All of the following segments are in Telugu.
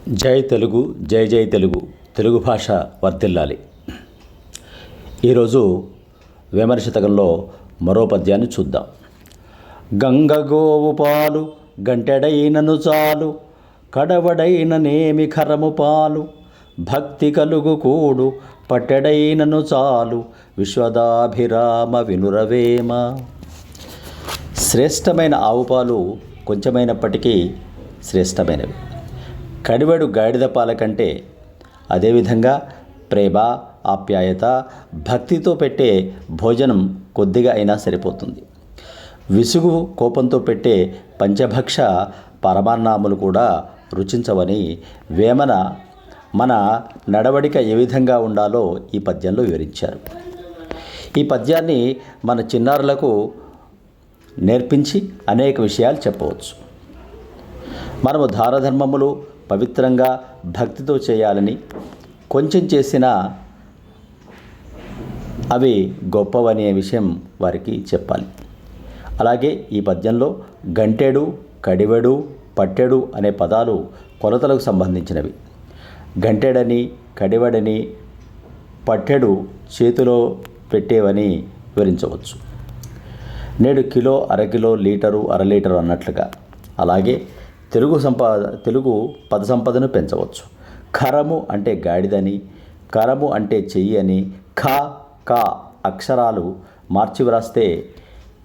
జై తెలుగు, జై జై తెలుగు. తెలుగు భాష వర్ధిల్లాలి. ఈరోజు వేమన శతకంలో మరో పద్యాన్ని చూద్దాం. గంగగోవు పాలు గంటెడైనను చాలు, కడవడైన నేమి ఖరము పాలు, భక్తి కలుగు కూడు పట్టెడైనను చాలు, విశ్వదాభిరామ వినురవేమ. శ్రేష్టమైన ఆవు పాలు కొంచెమైనప్పటికీ శ్రేష్టమైనవి. కడివెడు గాడిద పాల కంటే, అదేవిధంగా ప్రేమ, ఆప్యాయత, భక్తితో పెట్టే భోజనం కొద్దిగా అయినా సరిపోతుంది. విసుగు, కోపంతో పెట్టే పంచభక్ష పరమాన్నాములు కూడా రుచించవని వేమన మన నడవడిక ఏ విధంగా ఉండాలో ఈ పద్యంలో వివరించారు. ఈ పద్యాన్ని మన చిన్నారులకు నేర్పించి అనేక విషయాలు చెప్పవచ్చు. మనము దానధర్మములు పవిత్రంగా భక్తితో చేయాలని, కొంచెం చేసినా అవి గొప్పవనే విషయం వారికి చెప్పాలి. అలాగే ఈ పద్యంలో గంటెడు, కడివెడు, పట్టెడు అనే పదాలు కొలతలకు సంబంధించినవి. గంటెడని, కడివెడని, పట్టెడు చేతిలో పెట్టేవని వివరించవచ్చు. నేడు కిలో, అరకిలో, లీటరు, అరలీటరు అన్నట్లుగా. అలాగే తెలుగు పద సంపదను పెంచవచ్చు. ఖరము అంటే గాడిదని, కరము అంటే చెయ్యి అని, ఖ, క అక్షరాలు మార్చి వ్రాస్తే,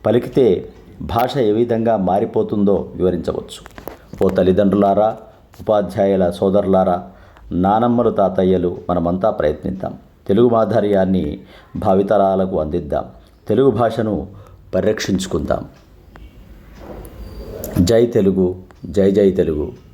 పలికితే భాష ఏ విధంగా మారిపోతుందో వివరించవచ్చు. ఓ తల్లిదండ్రులారా, ఉపాధ్యాయుల సోదరులారా, నానమ్మలు, తాతయ్యలు, మనమంతా ప్రయత్నిద్దాం. తెలుగు మాధుర్యాన్ని భావితరాలకు అందిద్దాం. తెలుగు భాషను పరిరక్షించుకుందాం. జై తెలుగు, జై జై తెలుగు.